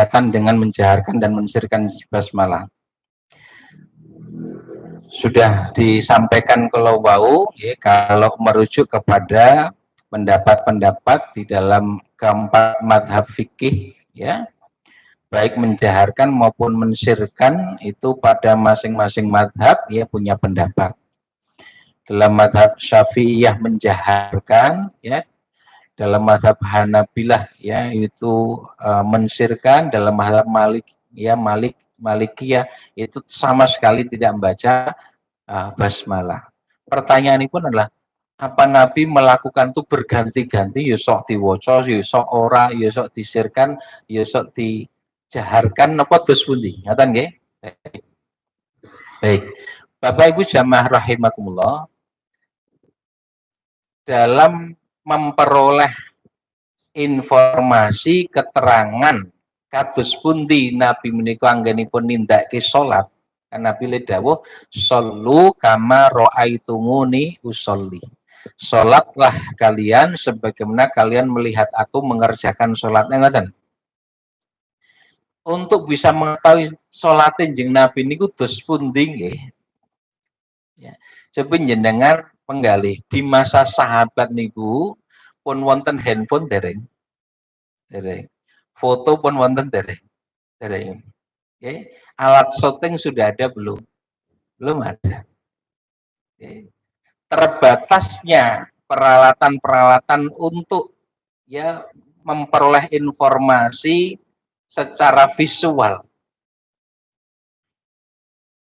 berkaitan dengan menjaharkan dan mensirkan basmalah. Sudah disampaikan kalau bau, ya, kalau merujuk kepada pendapat-pendapat di dalam keempat madhab fikih, ya, baik menjaharkan maupun mensirkan itu pada masing-masing madhab, ya, punya pendapat. Dalam madhab Syafi'iyah menjaharkan, ya, dalam madhab Hanabilah, ya, itu mensirkan, dalam madhab Malikiyah itu sama sekali tidak membaca basmalah. Pertanyaan ini pun adalah, apa Nabi melakukan itu berganti-ganti, yusok diwoco, yusok ora, yusok disirkan, yusok dijaharkan, apa terus pundi? Ngaten nggih? Baik. Bapak Ibu jamaah rahimakumullah, dalam memperoleh informasi keterangan kados pundi Nabi menika anggenipun nindakake salat, kan Nabi le dawuh shollu kama raaitumuni usolli. Salatlah kalian sebagaimana kalian melihat aku mengerjakan salatnya, ngoten. Untuk bisa mengetahui salate jeneng Nabi niku dos pundi nggih. Ya. Coba jenengan penggalih di masa sahabat niku pun wonten handphone dereng. Foto pun wonten dereng. Okay. Alat syuting sudah ada belum? Belum ada. Okay. Terbatasnya peralatan-peralatan untuk, ya, memperoleh informasi secara visual,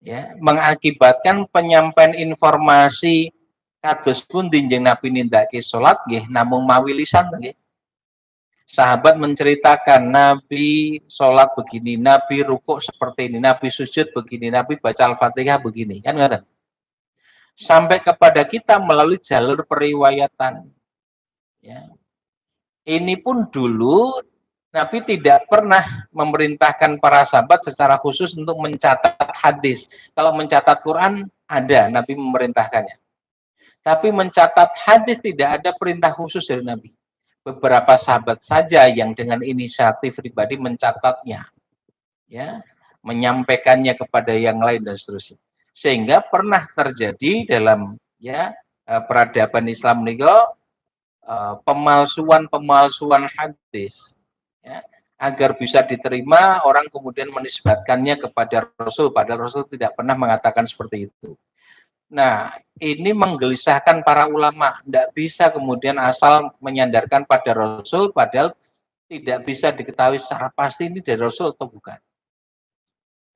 ya, mengakibatkan penyampaian informasi kados pun dinjeng Nabi nindakake salat nggih namung mawi lisan nggih. Sahabat menceritakan Nabi sholat begini, Nabi rukuk seperti ini, Nabi sujud begini, Nabi baca Al-Fatihah begini, kan nggak? Sampai kepada kita melalui jalur periwayatan. Ya. Ini pun dulu Nabi tidak pernah memerintahkan para sahabat secara khusus untuk mencatat hadis. Kalau mencatat Quran ada, Nabi memerintahkannya. Tapi mencatat hadis tidak ada perintah khusus dari Nabi. Beberapa sahabat saja yang dengan inisiatif pribadi mencatatnya, ya, menyampaikannya kepada yang lain dan seterusnya. Sehingga pernah terjadi dalam, ya, peradaban Islam niku pemalsuan hadis, ya, agar bisa diterima orang kemudian menisbatkannya kepada Rasul, padahal Rasul tidak pernah mengatakan seperti itu. Nah, ini menggelisahkan para ulama. Tidak bisa kemudian asal menyandarkan pada Rasul, padahal tidak bisa diketahui secara pasti ini dari Rasul atau bukan.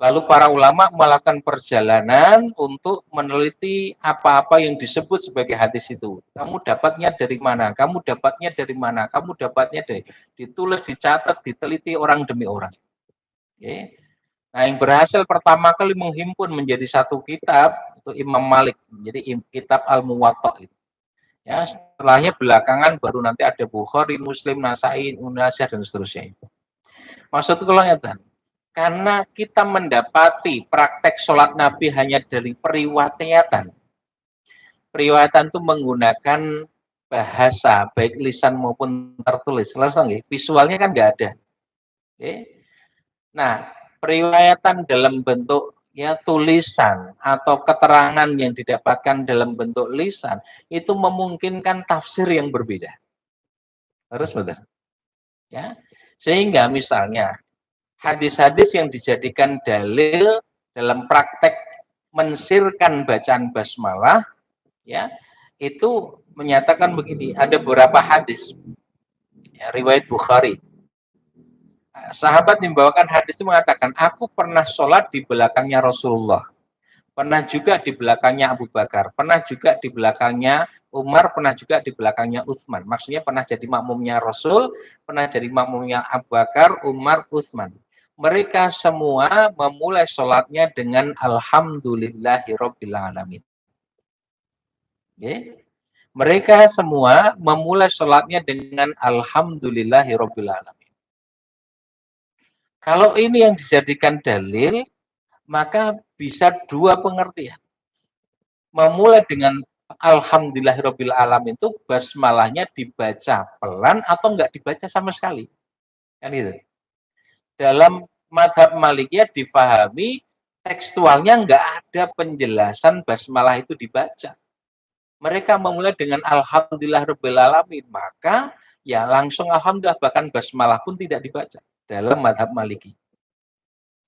Lalu para ulama melakukan perjalanan untuk meneliti apa-apa yang disebut sebagai hadis itu. Kamu dapatnya dari mana? Kamu dapatnya dari mana? Kamu dapatnya dari, ditulis, dicatat, diteliti orang demi orang. Oke. Nah, yang berhasil pertama kali menghimpun menjadi satu kitab itu Imam Malik, jadi kitab Al-Muwatta itu. Ya, setelahnya belakangan baru nanti ada Bukhari, Muslim, Nasai, Unasya dan seterusnya. Maksud kula ngeten, karena kita mendapati praktek sholat Nabi hanya dari periwayatan. Periwayatan itu menggunakan bahasa baik lisan maupun tertulis. Visualnya kan nggak ada. Oke. Nah, periwayatan dalam bentuk, ya, tulisan atau keterangan yang didapatkan dalam bentuk lisan itu memungkinkan tafsir yang berbeda. Harus betul. Ya. Sehingga misalnya hadis-hadis yang dijadikan dalil dalam praktek mensirkan bacaan basmalah, ya, itu menyatakan begini, ada beberapa hadis, ya, riwayat Bukhari. Sahabat membawakan hadis itu mengatakan, aku pernah sholat di belakangnya Rasulullah, pernah juga di belakangnya Abu Bakar, pernah juga di belakangnya Umar, pernah juga di belakangnya Utsman. Maksudnya pernah jadi makmumnya Rasul, pernah jadi makmumnya Abu Bakar, Umar, Utsman. Mereka semua memulai sholatnya dengan Alhamdulillahirabbil alamin. Okay. Mereka semua memulai sholatnya dengan Alhamdulillahirabbil alamin. Kalau ini yang dijadikan dalil, maka bisa dua pengertian. Memulai dengan Alhamdulillahirabbil alamin itu basmalahnya dibaca pelan atau enggak dibaca sama sekali. Kan itu. dalam mazhab Malikiyah difahami tekstualnya nggak ada penjelasan basmalah itu dibaca. Mereka memulai dengan Alhamdulillahirabbil alamin, maka ya langsung alhamdulillah, bahkan basmalah pun tidak dibaca dalam mazhab Maliki.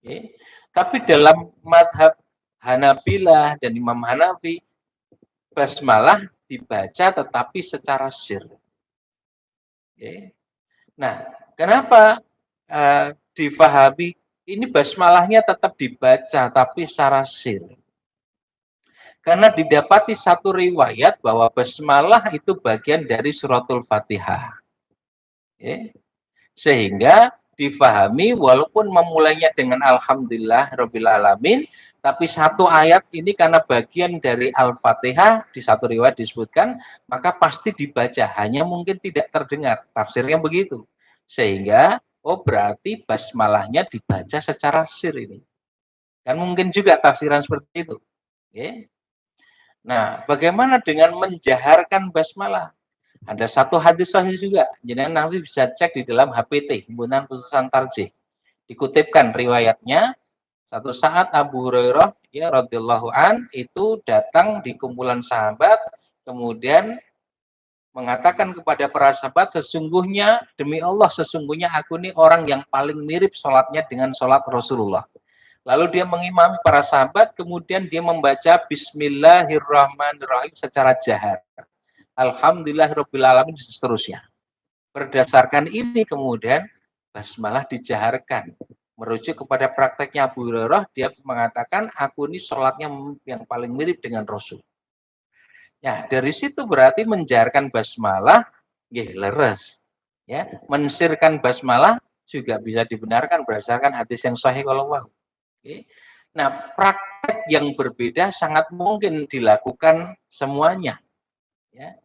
Okay. Tapi dalam mazhab Hanabilah dan Imam Hanafi, basmalah dibaca tetapi secara sir. Okay. Nah, kenapa difahami ini basmalahnya tetap dibaca tapi secara sir? Karena didapati satu riwayat bahwa basmalah itu bagian dari suratul Fatihah. Okay. Sehingga difahami walaupun memulainya dengan Alhamdulillah Rabbil Alamin, tapi satu ayat ini karena bagian dari Al-Fatihah, di satu riwayat disebutkan, maka pasti dibaca, hanya mungkin tidak terdengar. Tafsirnya begitu. Sehingga, oh berarti basmalahnya dibaca secara sir ini. Kan mungkin juga tafsiran seperti itu. Okay. Nah, bagaimana dengan menjaharkan basmalah? Ada satu hadis sahih juga. Jadi Nabi bisa cek di dalam HPT, Himpunan Putusan Tarjih. Dikutipkan riwayatnya, satu saat Abu Hurairah ya radhiyallahu an itu datang di kumpulan sahabat, kemudian mengatakan kepada para sahabat, sesungguhnya demi Allah, sesungguhnya aku ini orang yang paling mirip sholatnya dengan sholat Rasulullah. Lalu dia mengimami para sahabat, kemudian dia membaca Bismillahirrahmanirrahim secara jahar. Alhamdulillahirabbil alamin dan seterusnya. Berdasarkan ini kemudian basmalah dijaharkan. Merujuk kepada prakteknya Abu Hurairah, dia mengatakan aku ini sholatnya yang paling mirip dengan Rasul. Ya, dari situ berarti menjaharkan basmalah leres. Ya, mensirkan basmalah juga bisa dibenarkan berdasarkan hadis yang sahih kalau okay. Nah, praktek yang berbeda sangat mungkin dilakukan semuanya. Ya.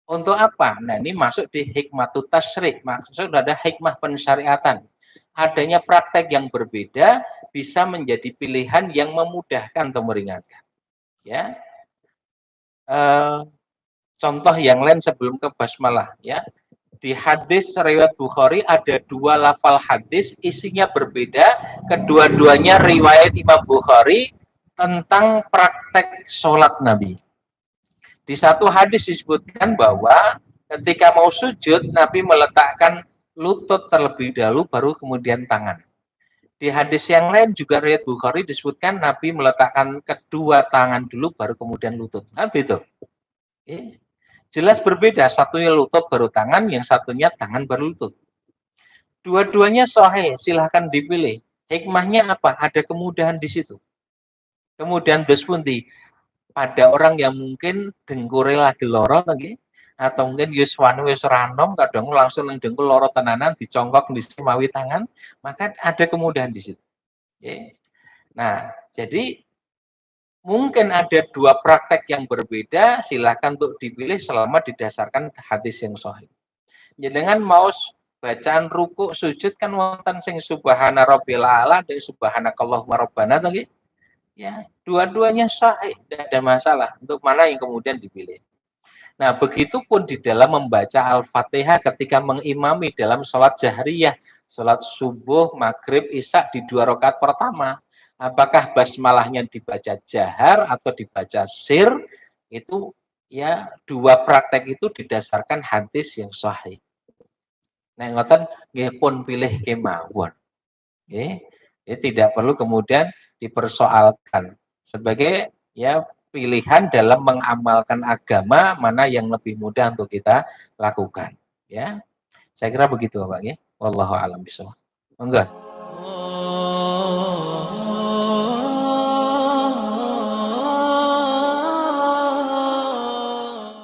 Untuk apa? Nah, ini masuk di hikmatut tasyrik. Maksud ada hikmah pensyariatan. Adanya praktek yang berbeda bisa menjadi pilihan yang memudahkan atau meringankan. Ya. Contoh yang lain sebelum ke basmalah. Ya. Di hadis riwayat Bukhari ada dua lafal hadis, isinya berbeda. Kedua-duanya riwayat Imam Bukhari tentang praktek sholat Nabi. Di satu hadis disebutkan bahwa ketika mau sujud, Nabi meletakkan lutut terlebih dahulu, baru kemudian tangan. Di hadis yang lain juga riwayat Bukhari disebutkan Nabi meletakkan kedua tangan dulu, baru kemudian lutut. Nah, begitu. Jelas berbeda, satunya lutut baru tangan, yang satunya tangan baru lutut. Dua-duanya sahih, silahkan dipilih. Hikmahnya apa? Ada kemudahan di situ. Kemudian dos pundi pada orang yang mungkin dengkure lagi loro lagi, atau mungkin yuswanu wis ranom, kadang langsung yang dengkul loro tenanan dicongkok di mawi tangan, maka ada kemudahan di situ. Nah, jadi mungkin ada dua praktek yang berbeda, silakan untuk dipilih selama didasarkan hadis yang sahih. Dengan mau bacaan ruku sujud kan wonten sing subhana rabbil a'la dan subhanakallahumma rabbana lagi. Ya, dua-duanya sahih, tidak ada masalah. Untuk mana yang kemudian dipilih. Nah, begitupun di dalam membaca Al-Fatihah ketika mengimami dalam sholat jahriyah, sholat subuh, maghrib, isya di 2 rakaat pertama. Apakah basmalahnya dibaca jahar atau dibaca sir? Itu ya dua praktek itu didasarkan hadis yang sahih. Nah, ngoten nggih pun pilih kemawon. Nggih. Tidak perlu kemudian dipersoalkan sebagai ya pilihan dalam mengamalkan agama mana yang lebih mudah untuk kita lakukan. Ya, saya kira begitu, Pak. Ya, wallahu a'lam bishawab. Enggak.